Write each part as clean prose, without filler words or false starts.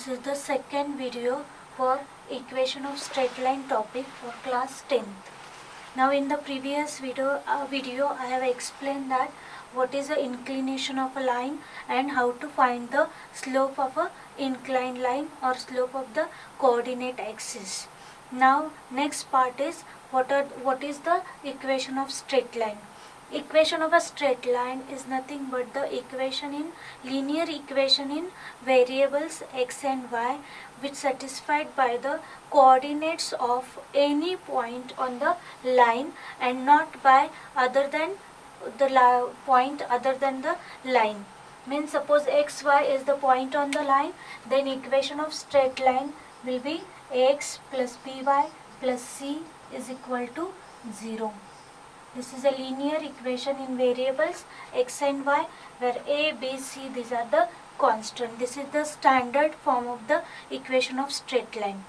This is the second video for equation of straight line topic for class 10th. Now in the previous video I have explained that what is the inclination of a line and how to find the slope of a inclined line or slope of the coordinate axis. Now next part is what is the equation of straight line. Equation of a straight line is nothing but the linear equation in variables x and y which satisfied by the coordinates of any point on the line and not by other than the point other than the line. Means suppose xy is the point on the line, then equation of straight line will be ax plus by plus c is equal to 0. This is a linear equation in variables x and y where a, b, c these are the constant. This is the standard form of the equation of straight line.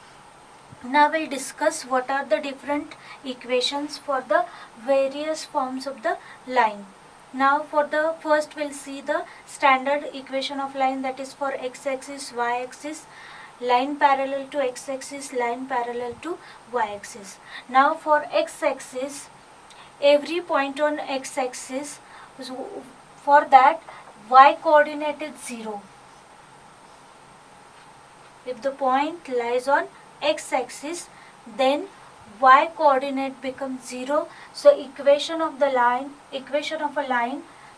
Now we'll discuss what are the different equations for the various forms of the line. Now for the first we'll see the standard equation of line, that is for x-axis, y-axis, line parallel to x-axis, line parallel to y-axis. Now for x-axis, every point on x-axis, for that y coordinate is 0. If the point lies on x-axis, then y coordinate becomes 0. So equation of a line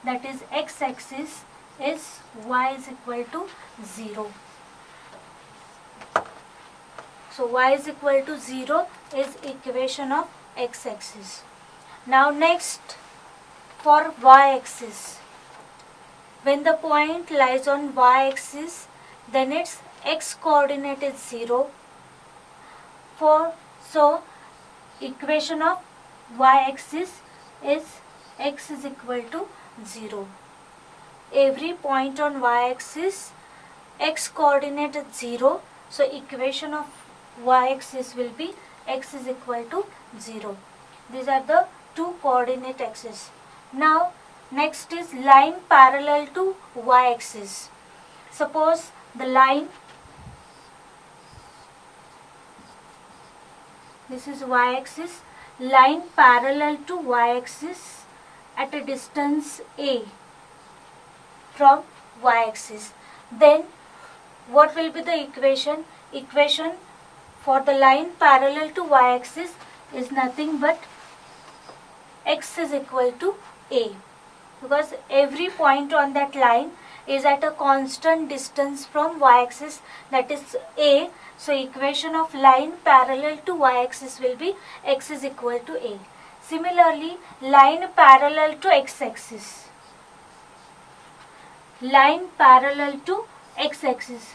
that is x-axis is y is equal to 0. So y is equal to 0 is equation of x-axis. Now next for y-axis, when the point lies on y-axis, then its x coordinate is 0. So equation of y-axis is x is equal to 0. Every point on y-axis x coordinate is 0. So equation of y-axis will be x is equal to 0. These are the two coordinate axes. Now next is line parallel to y-axis. Suppose the line, this is y-axis, line parallel to y-axis at a distance a from y-axis. Then what will be the equation? Equation for the line parallel to y-axis is nothing but x is equal to a, because every point on that line is at a constant distance from y-axis, that is a. So equation of line parallel to y-axis will be x is equal to a. Similarly, line parallel to x-axis. Line parallel to x-axis.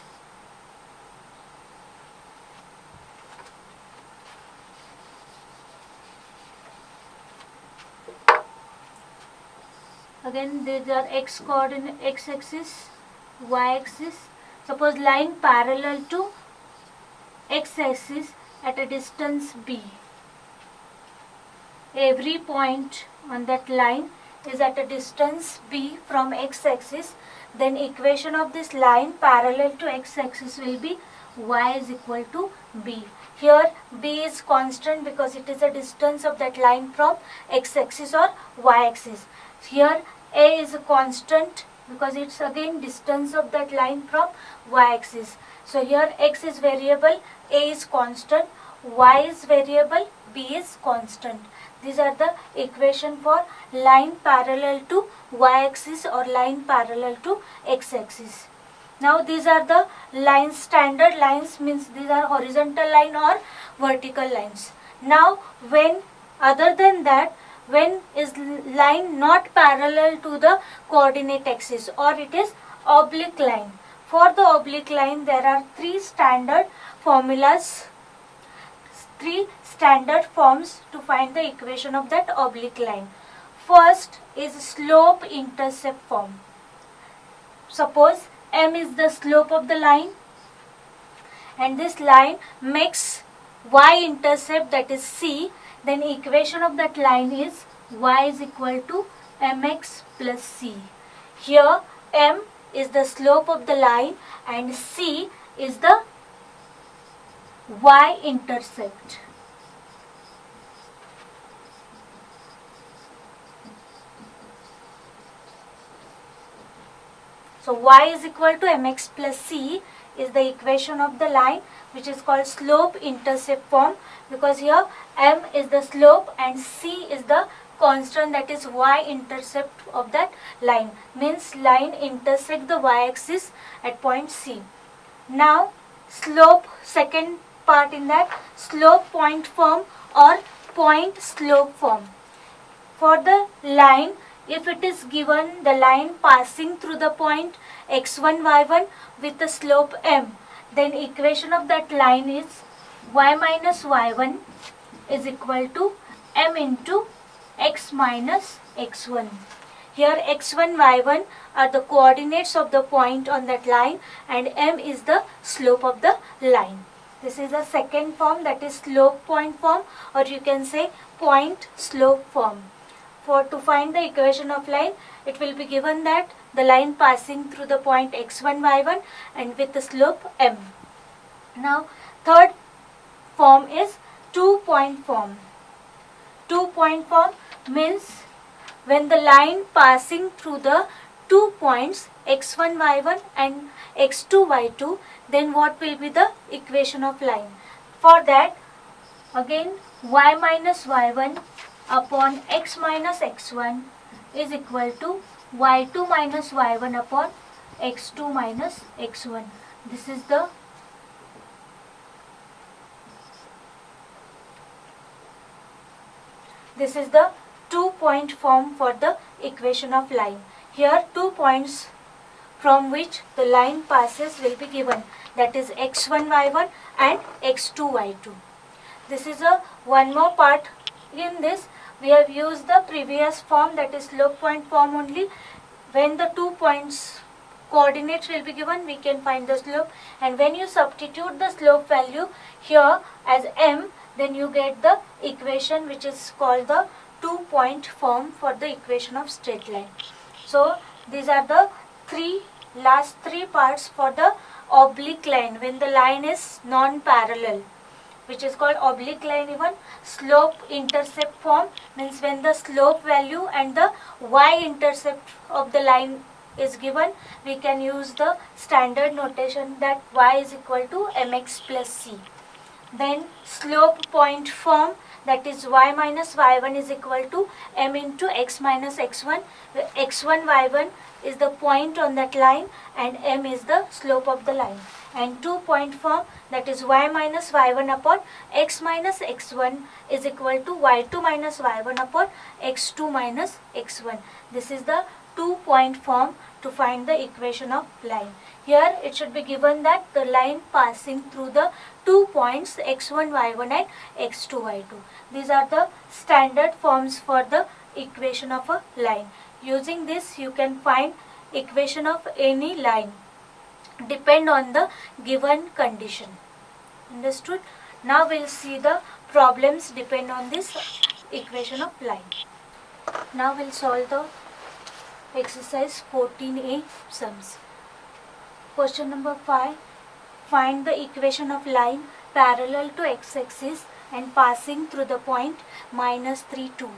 Again these are x coordinate, x-axis, y-axis. Suppose line parallel to x-axis at a distance b. Every point on that line is at a distance b from x-axis. Then equation of this line parallel to x-axis will be y is equal to b. Here b is constant because it is a distance of that line from x-axis or y-axis. Here a is a constant because it's again distance of that line from y-axis. So here x is variable, a is constant, y is variable, b is constant. These are the equation for line parallel to y-axis or line parallel to x-axis. Now these are the lines, standard lines means these are horizontal line or vertical lines. Now when other than that, when is line not parallel to the coordinate axis or it is oblique line. For the oblique line there are three standard formulas, three standard forms to find the equation of that oblique line. First is slope intercept form. Suppose m is the slope of the line and this line makes y-intercept, that is c, then equation of that line is y is equal to mx plus c. Here m is the slope of the line and c is the y-intercept. So y is equal to mx plus c is the equation of the line, which is called slope-intercept form, because here m is the slope and c is the constant, that is y-intercept of that line. Means line intersect the y-axis at point C. Now slope, second part in that, slope point form or point slope form. For the line, if it is given the line passing through the point x1 y1 with the slope m, then equation of that line is y minus y1 is equal to m into x minus x1. Here x1 y1 are the coordinates of the point on that line and m is the slope of the line. This is the second form, that is slope point form, or you can say point slope form. To find the equation of line, it will be given that the line passing through the point x1 y1 and with the slope m. Now third form is 2-point form. 2-point form means when the line passing through the 2 points x1 y1 and x2 y2, then what will be the equation of line? For that, again y minus y1 upon x minus x1 is equal to y2 minus y1 upon x2 minus x1. This is the This is the 2-point form for the equation of line. Here 2 points from which the line passes will be given, that is x1 y1 and x2 y2. This is a one more part. In this we have used the previous form, that is slope point form only. When the 2 points coordinates will be given, we can find the slope, and when you substitute the slope value here as m, then you get the equation which is called the 2-point form for the equation of straight line. So these are the last three parts for the oblique line, when the line is non-parallel, which is called oblique line. Even slope intercept form means when the slope value and the y-intercept of the line is given, we can use the standard notation that y is equal to mx plus c. Then slope point form, that is y minus y1 is equal to m into x minus x1, where x1 y1 is the point on that line and m is the slope of the line. And 2-point form, that is y minus y1 upon x minus x1 is equal to y2 minus y1 upon x2 minus x1. This is the 2-point form to find the equation of line. Here it should be given that the line passing through the 2 points x1 y1 and x2 y2. These are the standard forms for the equation of a line. Using this you can find equation of any line, depend on the given condition. Understood? Now we'll see the problems depend on this equation of line. Now we'll solve the exercise 14a sums. Question number 5. Find the equation of line parallel to x-axis and passing through the point minus 3, 2.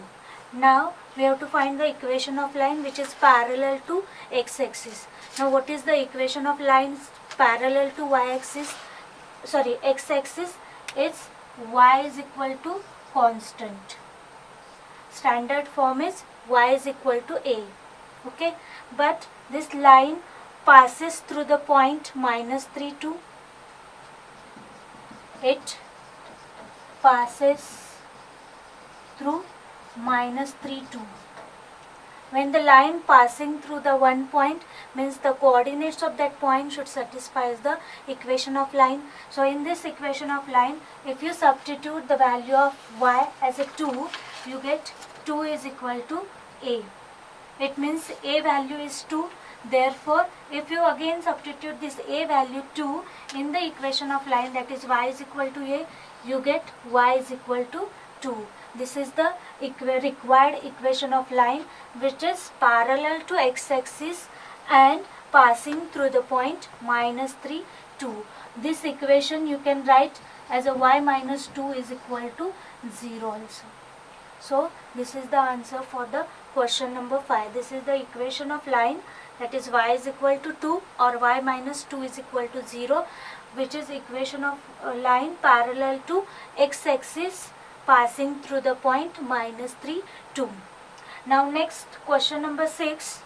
Now we have to find the equation of line which is parallel to x-axis. Now what is the equation of lines parallel to x-axis? It's y is equal to constant. Standard form is y is equal to a. Okay, but this line passes through the point minus 3, 2. It passes through minus 3, 2. When the line passing through the one point means the coordinates of that point should satisfy the equation of line. So in this equation of line, if you substitute the value of y as a 2, you get 2 is equal to a. It means a value is 2. Therefore, if you again substitute this a value 2 in the equation of line, that is y is equal to a, you get y is equal to 2. This is the required equation of line which is parallel to x-axis and passing through the point minus 3, 2. This equation you can write as a y minus 2 is equal to 0 also. So this is the answer for the question number 5. This is the equation of line, that is y is equal to 2 or y minus 2 is equal to 0, which is equation of a line parallel to x-axis passing through the point minus 3, 2. Now next, question number 6.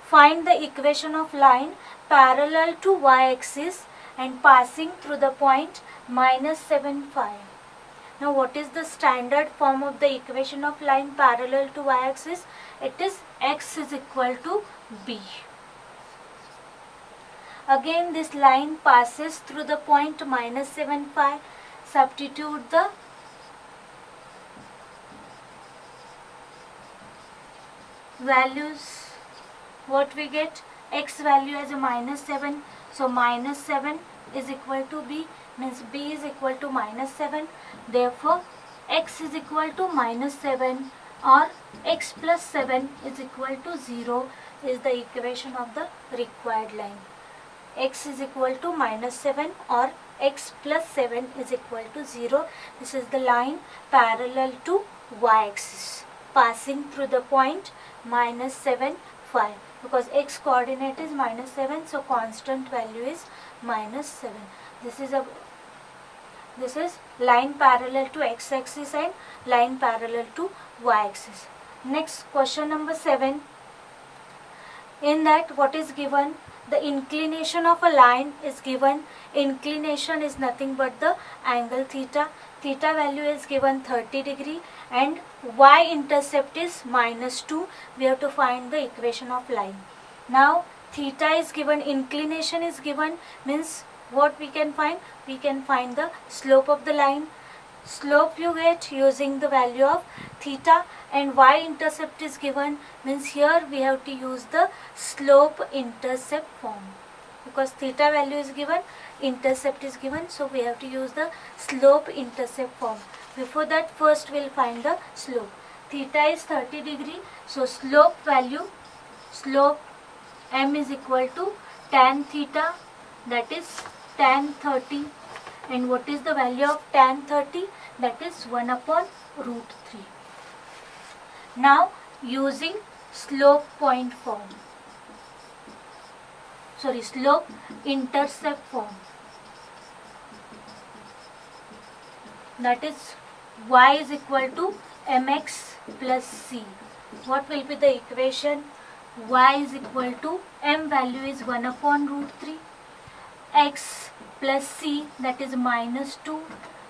Find the equation of line parallel to y-axis and passing through the point minus 7, 5. Now what is the standard form of the equation of line parallel to y-axis? It is x is equal to b. Again this line passes through the point minus 7, 5. Substitute the values. What we get? X value as a minus 7. So minus 7 is equal to b, means b is equal to minus 7. Therefore x is equal to minus 7 or x plus 7 is equal to 0 is the equation of the required line. X is equal to minus 7 or x plus 7 is equal to 0. This is the line parallel to y-axis passing through the point minus 7, 5. Because x coordinate is minus 7, so constant value is minus 7. This is line parallel to x-axis and line parallel to y-axis. Next, question number 7. In that, what is given? The inclination of a line is given. Inclination is nothing but the angle theta. Theta value is given 30 degree and y-intercept is minus 2. We have to find the equation of line. Now theta is given, inclination is given, means what we can find? We can find the slope of the line. Slope you get using the value of theta, and y-intercept is given, means here we have to use the slope-intercept form. Because theta value is given, intercept is given, so we have to use the slope-intercept form. Before that, first we will find the slope. Theta is 30 degree, so slope value, slope m is equal to tan theta, that is tan 30. And what is the value of tan 30? That is 1 upon root 3. Now using slope point form, slope intercept form, that is y is equal to mx plus c. What will be the equation? Y is equal to m value is 1 upon root 3, x plus c, that is minus 2.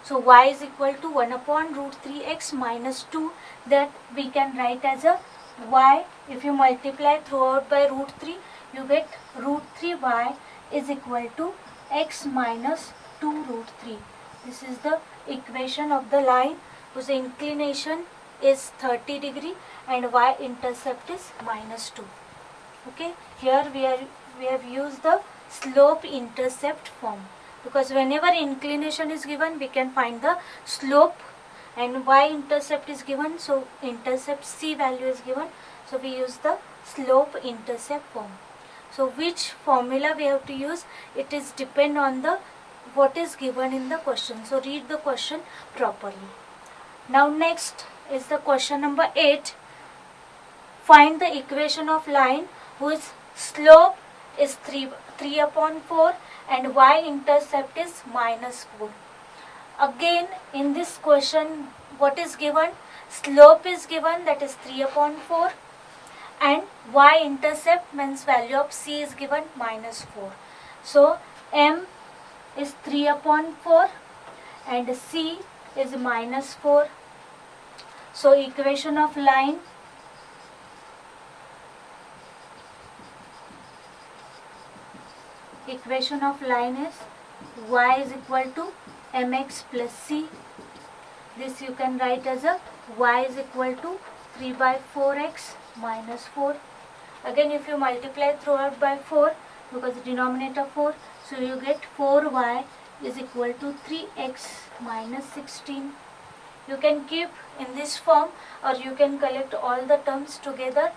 So y is equal to 1 upon root 3x minus 2, that we can write as a y. If you multiply throughout by root 3, you get root 3y is equal to x minus 2 root 3. This is the equation of the line whose inclination is 30 degree and y-intercept is minus 2. Okay, here we have used the slope-intercept form, because whenever inclination is given, we can find the slope, and y-intercept is given, so intercept c value is given, so we use the slope-intercept form. So which formula we have to use? It is depend on the what is given in the question. So read the question properly. Now next is the question number 8. Find the equation of line whose slope is 3 upon 4 and y-intercept is minus 4. Again in this question, what is given? Slope is given, that is 3 upon 4, and y-intercept means value of c is given minus 4. So m is 3 upon 4 and c is minus 4. So equation of line is y is equal to mx plus c. This you can write as a y is equal to 3 by 4x minus 4. Again if you multiply throughout by 4, because denominator 4, so you get 4y is equal to 3x minus 16. You can keep in this form or you can collect all the terms together,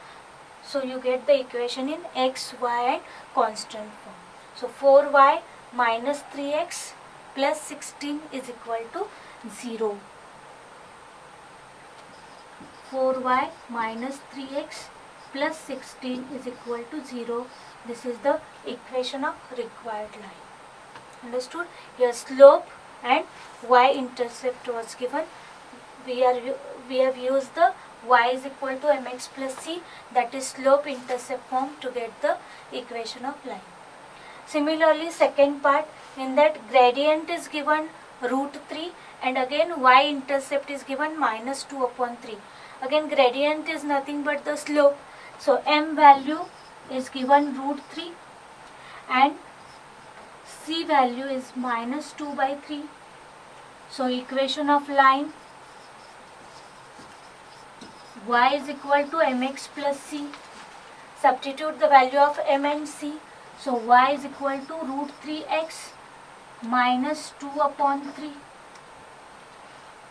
so you get the equation in x, y and constant form. So 4y minus 3x plus 16 is equal to 0. 4y minus 3x plus 16 is equal to 0. This is the equation of required line. Understood? Here slope and y-intercept was given. We have used the y is equal to mx plus c, that is slope-intercept form, to get the equation of line. Similarly, second part, in that gradient is given root 3 and again y-intercept is given minus 2 upon 3. Again gradient is nothing but the slope. So m value is given root 3 and c value is minus 2 by 3. So equation of line y is equal to mx plus c. Substitute the value of m and c. So y is equal to root 3x minus 2 upon 3.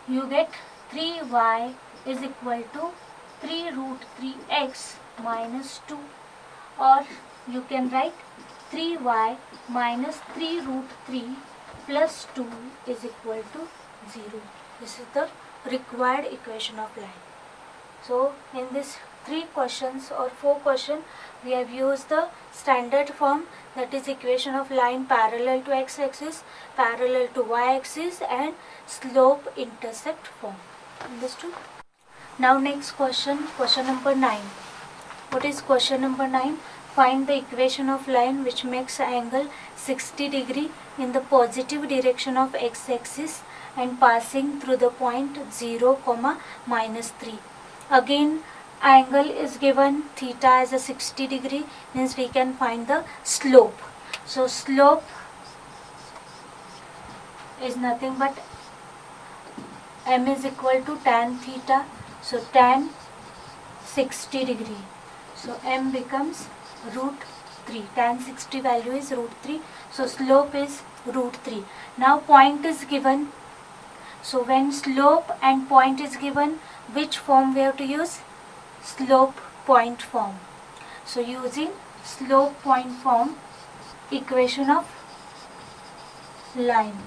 You get 3y is equal to 3 root 3x minus 2, or you can write 3y minus 3 root 3 plus 2 is equal to 0. This is the required equation of line. So in this 3 questions or 4 questions, we have used the standard form, that is equation of line parallel to x-axis, parallel to y-axis and slope-intercept form. Understood? Now next question, question number 9. What is question number 9? Find the equation of line which makes angle 60 degree in the positive direction of x-axis and passing through the point 0, minus 3. Again angle is given theta as a 60 degree, means we can find the slope. So slope is nothing but m is equal to tan theta. So tan 60 degree. So m becomes root 3. Tan 60 value is root 3. So slope is root 3. Now point is given. So when slope and point is given, which form we have to use? Slope point form. So using slope point form, equation of line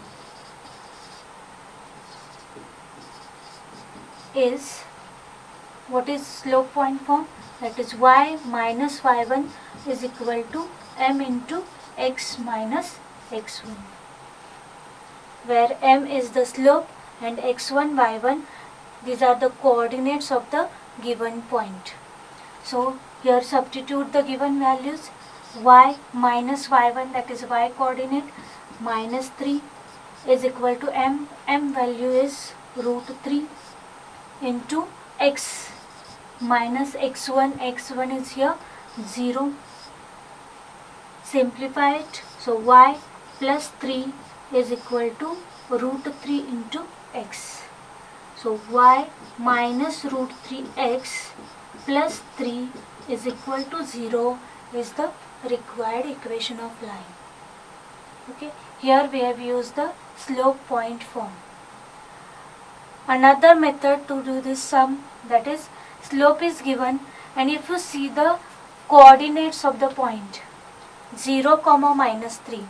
is, what is slope point form? That is y minus y1 is equal to m into x minus x1, where m is the slope and x1, y1, these are the coordinates of the given point. So here substitute the given values. Y minus y1, that is y coordinate, minus 3 is equal to m. M value is root 3 into x minus x1. X1 is here 0. Simplify it. So y plus 3 is equal to root 3 into x. So y minus root 3x plus 3 is equal to 0 is the required equation of line. Okay, here we have used the slope point form. Another method to do this sum, that is slope is given and if you see the coordinates of the point 0, minus 3,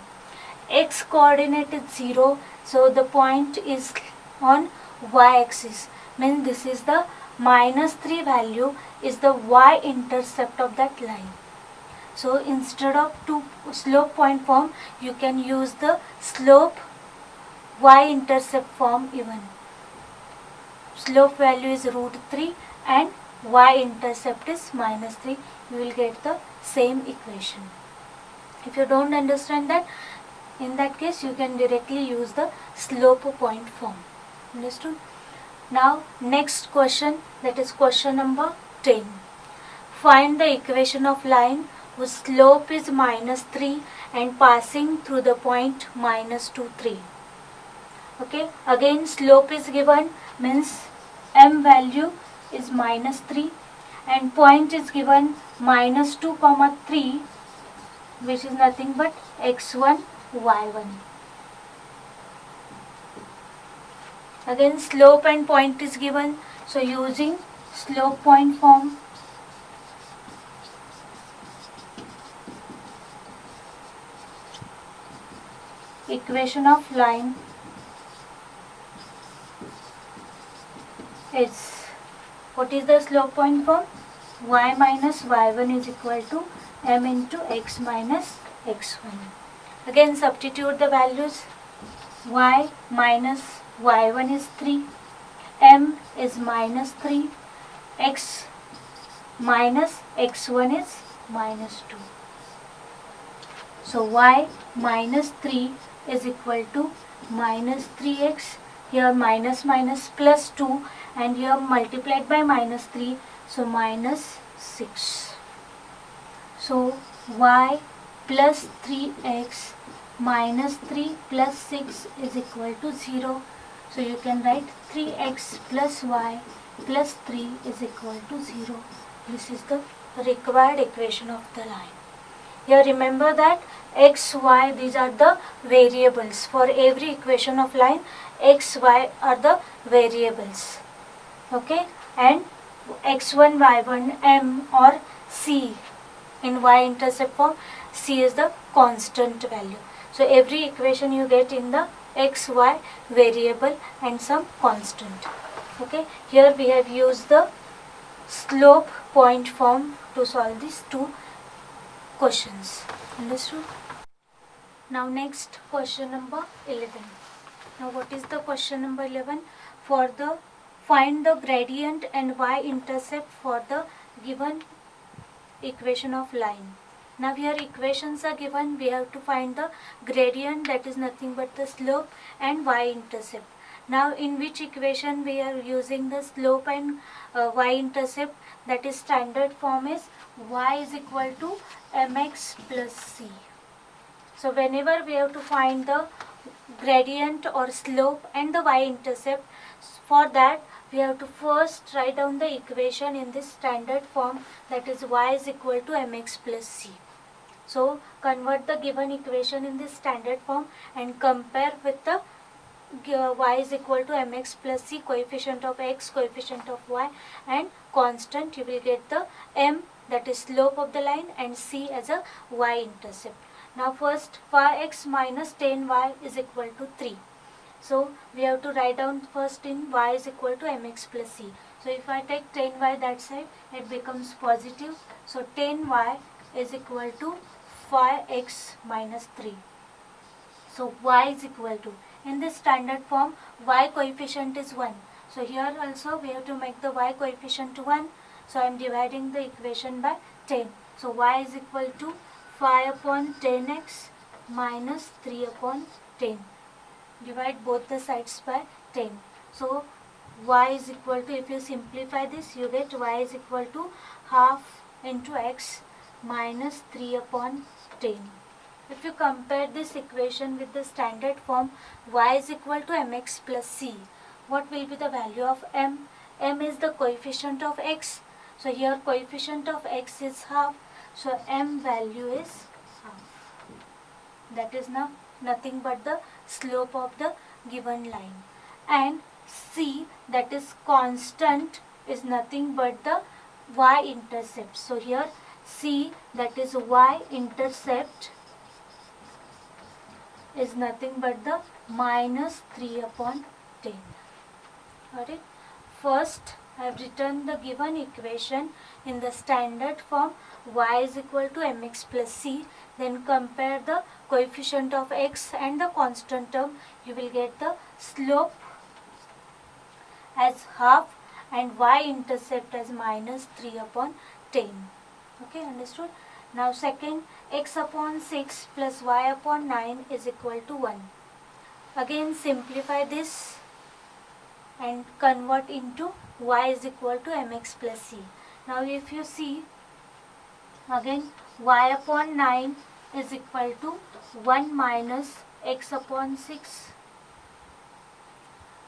x coordinate is 0, so the point is on y-axis, means this is the minus 3 value is the y-intercept of that line. So instead of slope point form, you can use the slope y-intercept form even. Slope value is root 3 and y-intercept is minus 3. You will get the same equation. If you don't understand that, in that case you can directly use the slope point form. Understood? Now next question, that is question number 10. Find the equation of line whose slope is minus 3 and passing through the point minus 2, 3. Okay, again slope is given, means m value is minus 3 and point is given minus 2, 3, which is nothing but x1, y1. Again slope and point is given, so using slope point form, equation of line is, what is the slope point form? Y minus y1 is equal to m into x minus x1. Again substitute the values. Y minus y1 is 3, m is minus 3, x minus x1 is minus 2. So y minus 3 is equal to minus 3x, here minus minus plus 2, and here multiplied by minus 3, so minus 6. So y plus 3x minus 3 plus 6 is equal to 0. So you can write 3x plus y plus 3 is equal to 0. This is the required equation of the line. Here remember that x, y, these are the variables. For every equation of line, x, y are the variables. Okay, and x1, y1, m or c in y-intercept form, c is the constant value. So every equation you get in the x, y variable and some constant. Okay, here we have used the slope point form to solve these two questions. Understood? Now next, question number 11. Now what is the question number 11? For the find the gradient and y-intercept for the given equation of line. Now here equations are given, we have to find the gradient, that is nothing but the slope, and y-intercept. Now in which equation we are using the slope and y-intercept, that is standard form is y is equal to mx plus c. So whenever we have to find the gradient or slope and the y-intercept, for that we have to first write down the equation in this standard form, that is y is equal to mx plus c. So convert the given equation in this standard form and compare with the y is equal to mx plus c, coefficient of x, coefficient of y, and constant. You will get the m, that is slope of the line, and c as a y-intercept. Now first, phi x minus tan y is equal to 3. So we have to write down first in y is equal to mx plus c. So if I take tan y that side, it becomes positive. So tan y is equal to phi x minus 3. So y is equal to, in this standard form, y coefficient is 1. So here also we have to make the y coefficient 1. So I am dividing the equation by 10. So y is equal to phi upon 10x minus 3 upon 10. Divide both the sides by 10. So y is equal to, if you simplify this, you get y is equal to half into x minus 3 upon 10. If you compare this equation with the standard form, y is equal to mx plus c, what will be the value of m? M is the coefficient of x. So here coefficient of x is half. So m value is half. That is now nothing but the slope of the given line. And c, that is constant, is nothing but the y-intercept. So here c, that is y-intercept, is nothing but the minus 3 upon 10. Got it? First, I have written the given equation in the standard form, y is equal to mx plus c. Then compare the coefficient of x and the constant term. You will get the slope as half and y-intercept as minus 3 upon 10. Okay, understood? Now second, x upon 6 plus y upon 9 is equal to 1. Again simplify this and convert into y is equal to mx plus c. Now if you see, again y upon 9 is equal to 1 minus x upon 6.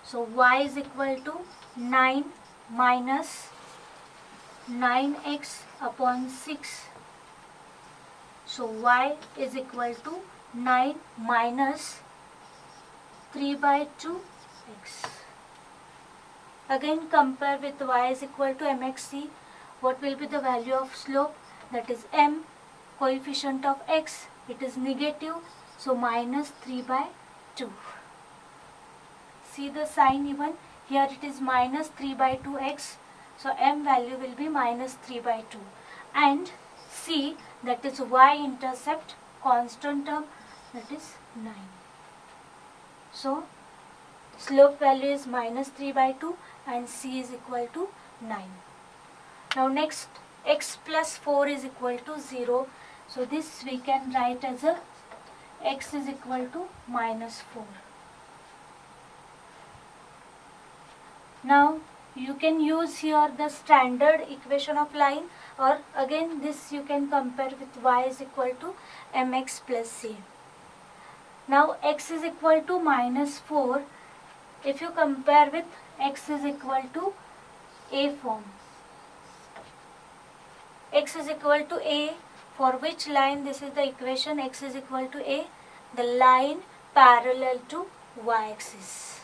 So y is equal to 9 minus 9x upon 6. So y is equal to 9 minus 3 by 2x. Again compare with y is equal to mxc. What will be the value of slope? That is m, coefficient of x, it is negative. So minus 3 by 2. See the sign even, here it is minus 3 by 2x. So m value will be minus 3 by 2. And c, that is y-intercept constant term, that is 9. So slope value is minus 3 by 2 and c is equal to 9. Now next, x plus 4 is equal to 0. So this we can write as a x is equal to minus 4. Now you can use here the standard equation of line, or again this you can compare with y is equal to mx plus c. Now x is equal to minus 4. If you compare with x is equal to a form, x is equal to a, for which line this is the equation, x is equal to a, the line parallel to y-axis.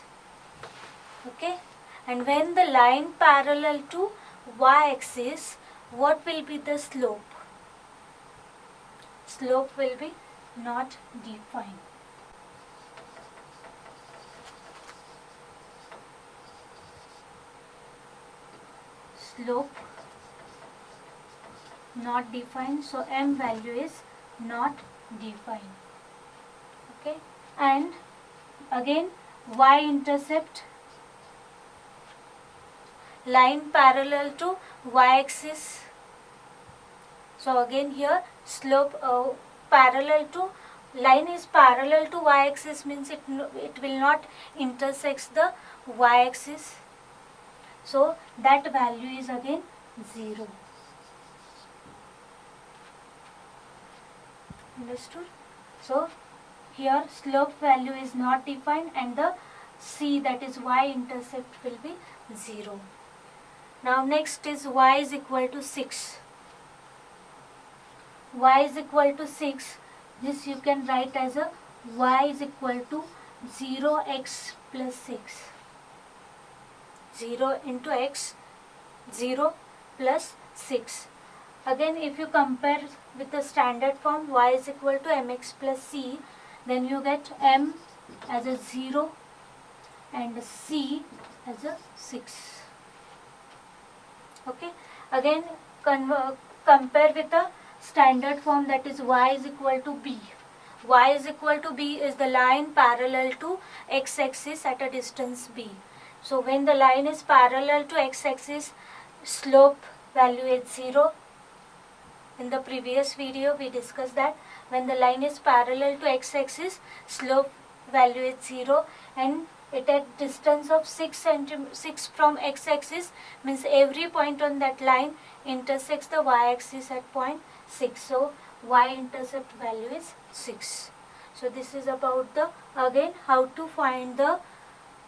Okay, and when the line parallel to y-axis, what will be the slope? Slope will be not defined. Slope not defined, so m value is not defined. Okay, and again y-intercept, line parallel to y-axis. So again here slope parallel to, line is parallel to y-axis means it will not intersect the y-axis. So that value is again 0. Understood? So here slope value is not defined and the c, that is y-intercept, will be 0. Now next is y is equal to 6. Y is equal to 6. This you can write as a y is equal to 0x plus 6. 0 into x, 0 plus 6. Again if you compare with the standard form, y is equal to mx plus c, then you get m as a 0 and c as a 6. Okay, again compare with the standard form, that is y is equal to b. Y is equal to b is the line parallel to x-axis at a distance b. So when the line is parallel to x-axis, slope value is 0. In the previous video we discussed that when the line is parallel to x-axis, slope value is 0, and it at distance of 6 from x-axis, means every point on that line intersects the y-axis at point 6. So y-intercept value is 6. So this is about the, again, how to find the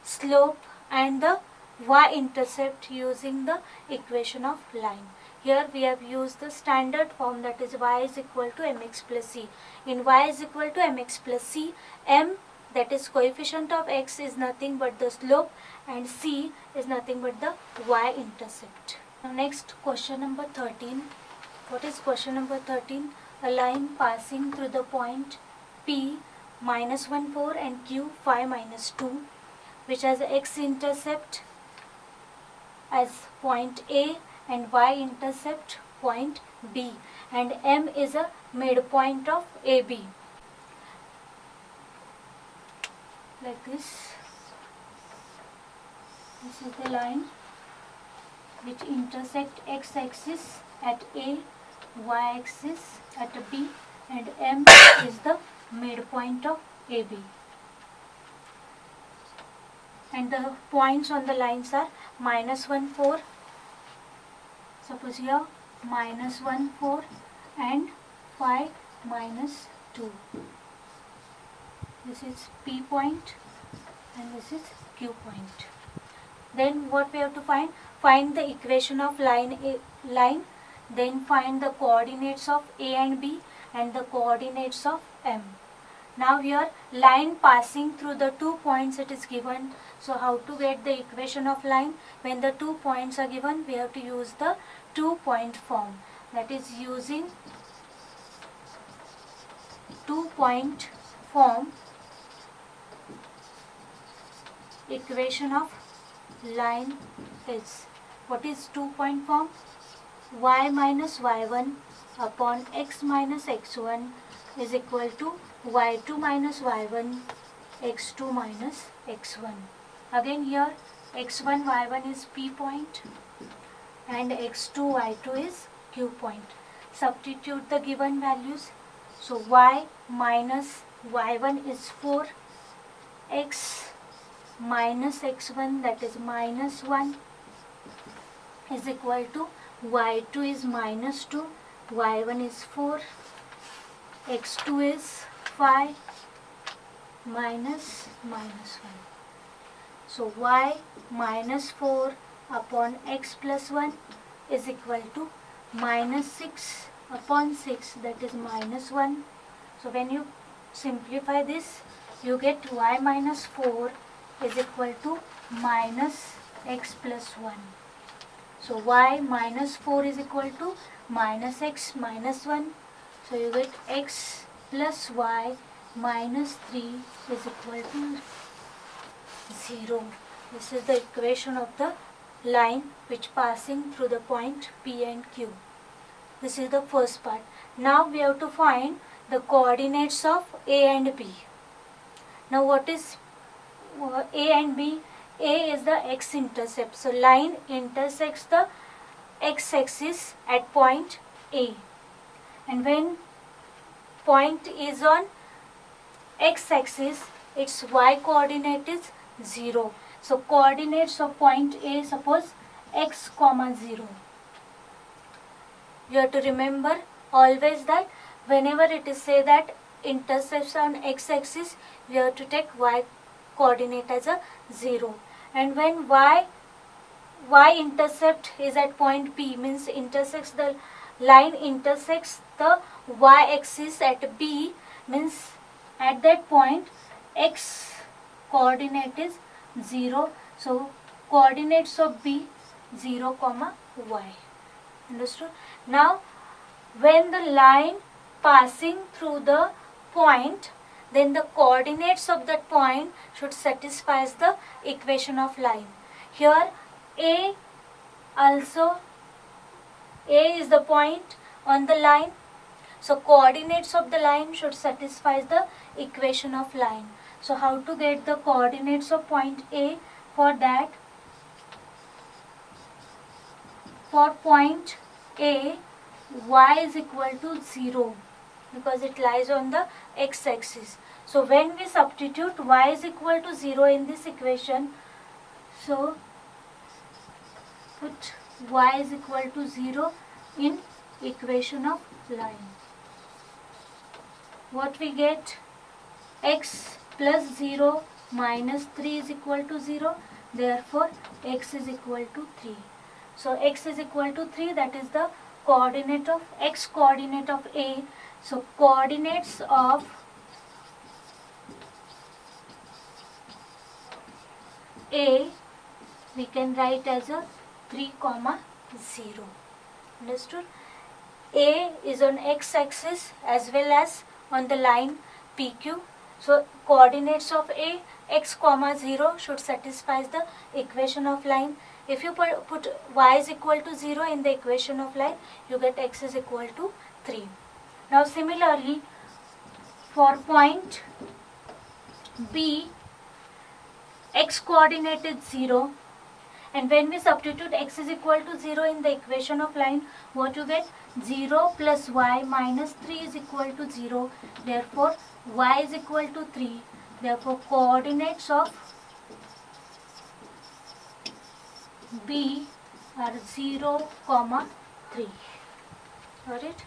slope and the y-intercept using the equation of line. Here we have used the standard form, that is y is equal to mx plus c. In y is equal to mx plus c, m, that is coefficient of x, is nothing but the slope, and c is nothing but the y-intercept. Now next, question number 13. What is question number 13? A line passing through the point P minus 1 4 and Q 5 minus 2, which has x-intercept as point A and y-intercept point B, and M is a midpoint of AB. Like this. This is the line which intersect x-axis at A, y-axis at B, and M is the midpoint of AB. And the points on the lines are minus 1 4. Suppose here minus 1 4 and 5 minus 2. This is P point and this is Q point. Then what we have to find? Find the equation of line, then find the coordinates of A and B and the coordinates of M. Now here line passing through the 2 points it is given. So how to get the equation of line? When the 2 points are given, we have to use the 2-point form. That is using 2-point form equation of line is, what is 2-point form? Y minus y1 upon x minus x1 is equal to y2 minus y1 x2 minus x1. Again here x1 y1 is P point and x2 y2 is Q point. Substitute the given values. So y minus y1 is 4, x minus x1, that is minus 1, is equal to y2 is minus 2, y1 is 4, x2 is 5 minus 1. So y minus 4 upon x plus 1 is equal to minus 6 upon 6, that is minus 1. So when you simplify this, you get y minus 4 is equal to minus x plus 1. So y minus 4 is equal to minus x minus 1. So you get x plus y minus 3 is equal to 0. This is the equation of the line which passing through the point P and Q. This is the first part. Now we have to find the coordinates of A and B. Now what is A and B? A is the x-intercept. So line intersects the x-axis at point A. And when point is on x-axis, its y-coordinate is 0. So coordinates of point A, suppose x comma 0. You have to remember always that whenever it is say that intercepts on x-axis, we have to take y-coordinate as a 0. And when y-intercept is at point P, means intersects the line intersects the y-axis at B, means at that point x coordinate is 0. So coordinates of B 0 comma y. Understood? Now when the line passing through the point, then the coordinates of that point should satisfy the equation of line. Here A is the point on the line. So coordinates of the line should satisfy the equation of line. So how to get the coordinates of point A? For that, for point A, y is equal to 0 because it lies on the x-axis. So when we substitute y is equal to 0 in this equation, so put y is equal to 0 in equation of line. What we get? X plus 0 minus 3 is equal to 0. Therefore x is equal to 3. So x is equal to 3, that is the coordinate of x coordinate of A. So coordinates of A we can write as a 3 comma 0. Understood? A is on x-axis as well as on the line PQ. So coordinates of A, x comma 0 should satisfy the equation of line. If you put y is equal to 0 in the equation of line, you get x is equal to 3. Now similarly, for point B, x coordinate is 0, and when we substitute x is equal to 0 in the equation of line, what you get? 0 plus y minus 3 is equal to 0. Therefore y is equal to 3. Therefore coordinates of B are 0 comma 3. Alright.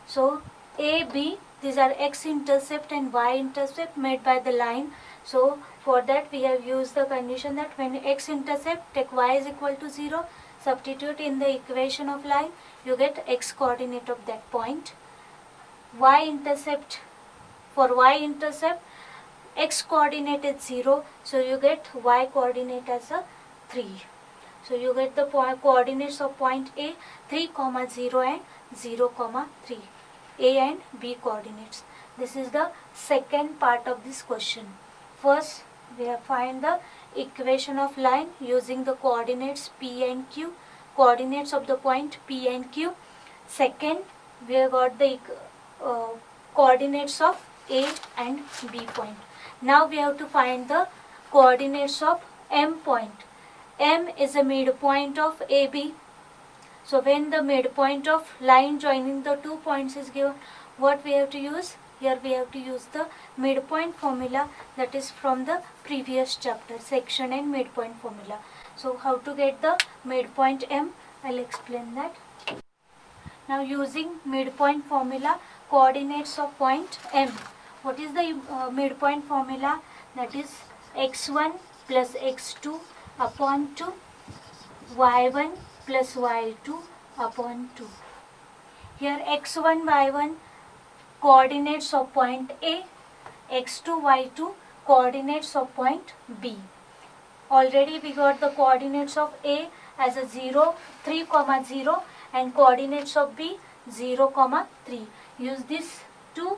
So A, B, these are x-intercept and y-intercept made by the line. So for that we have used the condition that when x-intercept, take y is equal to 0, substitute in the equation of line, you get x coordinate of that point. Y-intercept, for y-intercept, x coordinate is 0, so you get y coordinate as a 3. So you get the coordinates of point A, 3 comma 0 and 0 comma 3. A and B coordinates. This is the second part of this question. First, we have find the equation of line using the coordinates P and Q, coordinates of the point P and Q. Second, we have got the coordinates of A and B point. Now we have to find the coordinates of M point. M is a midpoint of AB. So when the midpoint of line joining the 2 points is given, what we have to use? Here we have to use the midpoint formula that is from the previous chapter, section and midpoint formula. So how to get the midpoint M? I'll explain that. Now using midpoint formula, coordinates of point M. What is the midpoint formula? That is x1 plus x2 upon 2, y1 plus y2 upon 2. Here x1, y1 coordinates of point A, x2, y2 coordinates of point B. Already we got the coordinates of A as a 0, 3, 0 and coordinates of B 0, 3. Use these two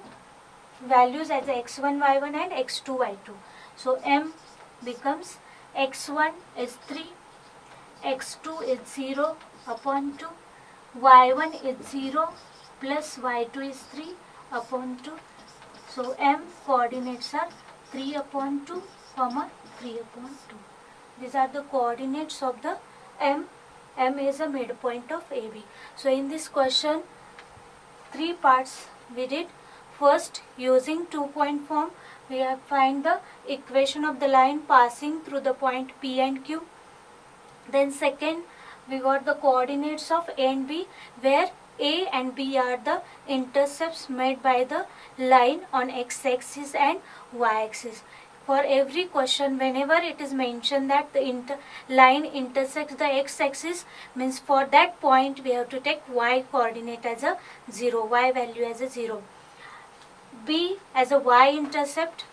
values as x1, y1 and x2, y2. So M becomes x1 is 3, x2 is 0 upon 2, y1 is 0 plus y2 is 3 upon 2. So M coordinates are 3 upon 2, 3 upon 2. These are the coordinates of the M. M is a midpoint of AB. So in this question, 3 parts we did. First, using 2-point form, we have find the equation of the line passing through the point P and Q. Then second, we got the coordinates of A and B, where A and B are the intercepts made by the line on x-axis and y-axis. For every question, whenever it is mentioned that the line intersects the x-axis, means for that point we have to take y coordinate as a 0, y value as a 0. B as a y-intercept,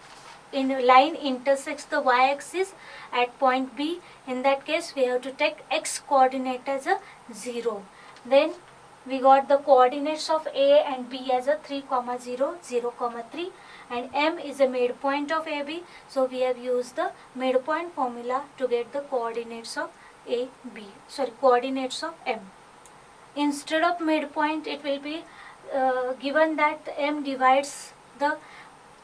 in line intersects the y-axis at point B. In that case, we have to take x coordinate as a 0. Then we got the coordinates of A and B as a 3, 0, 0, 3, and M is a midpoint of AB. So we have used the midpoint formula to get the coordinates of coordinates of M. Instead of midpoint, it will be given that M divides the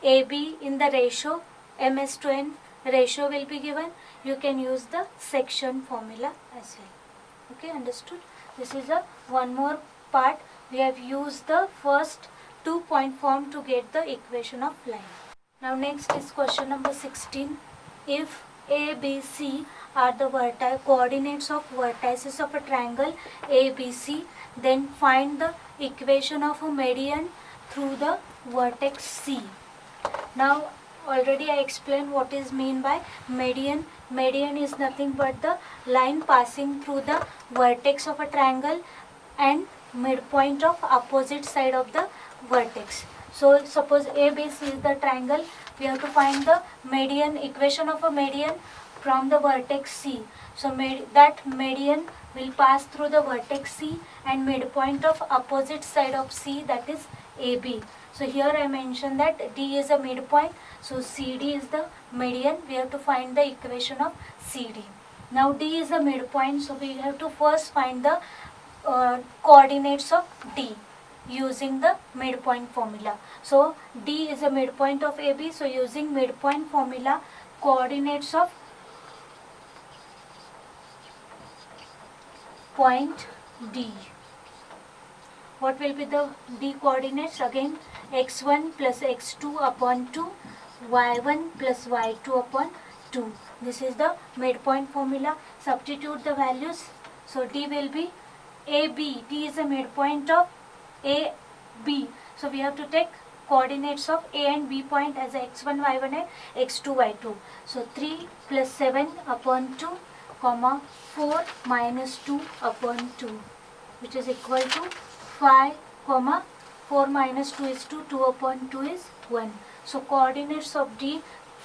AB in the ratio, MS to N ratio will be given. You can use the section formula as well. Okay, understood? This is one more part. We have used the first 2-point form to get the equation of line. Now next is question number 16. If A, B, C are the coordinates of vertices of a triangle ABC, then find the equation of a median through the vertex C. Now already I explained what is mean by median. Median is nothing but the line passing through the vertex of a triangle and midpoint of opposite side of the vertex. So suppose ABC is the triangle, we have to find the median, equation of a median from the vertex C. So that median will pass through the vertex C and midpoint of opposite side of C, that is AB. So here I mentioned that D is a midpoint, so CD is the median. We have to find the equation of CD. Now D is a midpoint, so we have to first find the coordinates of D using the midpoint formula. So D is a midpoint of AB, so using midpoint formula, coordinates of point D. What will be the D coordinates? Again, x1 plus x2 upon 2, y1 plus y2 upon 2. This is the midpoint formula. Substitute the values. So D will be AB. D is the midpoint of AB. So we have to take coordinates of A and B point as x1, y1 and x2, y2. So 3 plus 7 upon 2, 4 minus 2 upon 2, which is equal to 5, 4 minus 2 is 2, 2 upon 2 is 1. So coordinates of D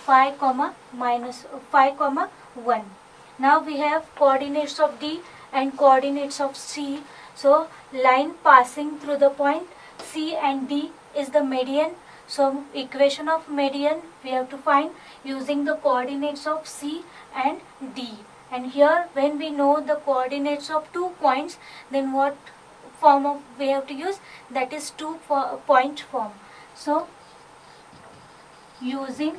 5, 1. Now we have coordinates of D and coordinates of C. So line passing through the point C and D is the median. So equation of median we have to find using the coordinates of C and D. And here when we know the coordinates of 2 points, then what form of we have to use? That is 2-point form. So using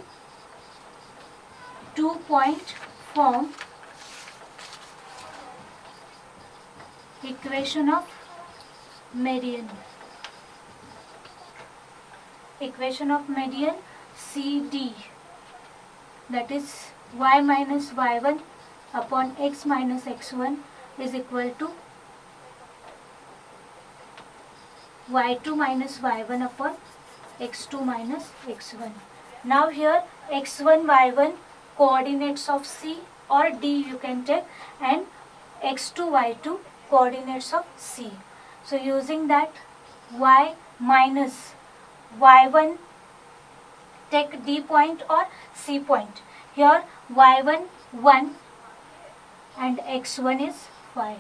2-point form, equation of median. Equation of median CD, that is y minus y1 upon x minus x1 is equal to y2 minus y1 upon x2 minus x1. Now here x1 y1 coordinates of C or D you can take, and x2 y2 coordinates of C. So using that, y minus y1, take D point or C point. Here y1 1 and x1 is 5.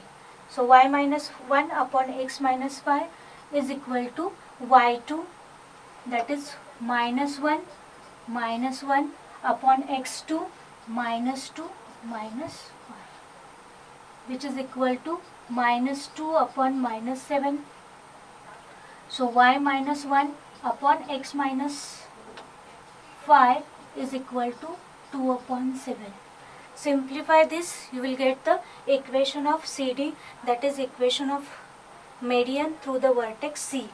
So y minus 1 upon x minus 5 is equal to y2, that is minus 1 upon x2 minus 2 minus 5, which is equal to minus 2 upon minus 7. So y minus 1 upon x minus 5 is equal to 2 upon 7. Simplify this, you will get the equation of CD, that is equation of median through the vertex C.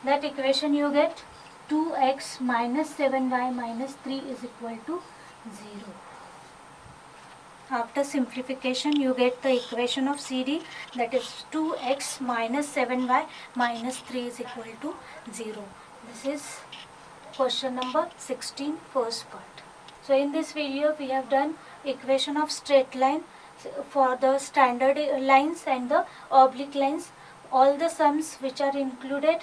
That equation you get 2x minus 7y minus 3 is equal to 0. After simplification you get the equation of CD, that is 2x minus 7y minus 3 is equal to 0. This is question number 16, first part. So in this video we have done equation of straight line for the standard lines and the oblique lines. All the sums which are included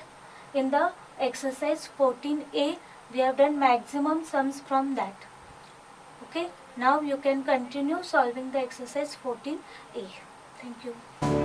in the exercise 14A, we have done maximum sums from that. Okay, now you can continue solving the exercise 14A. Thank you.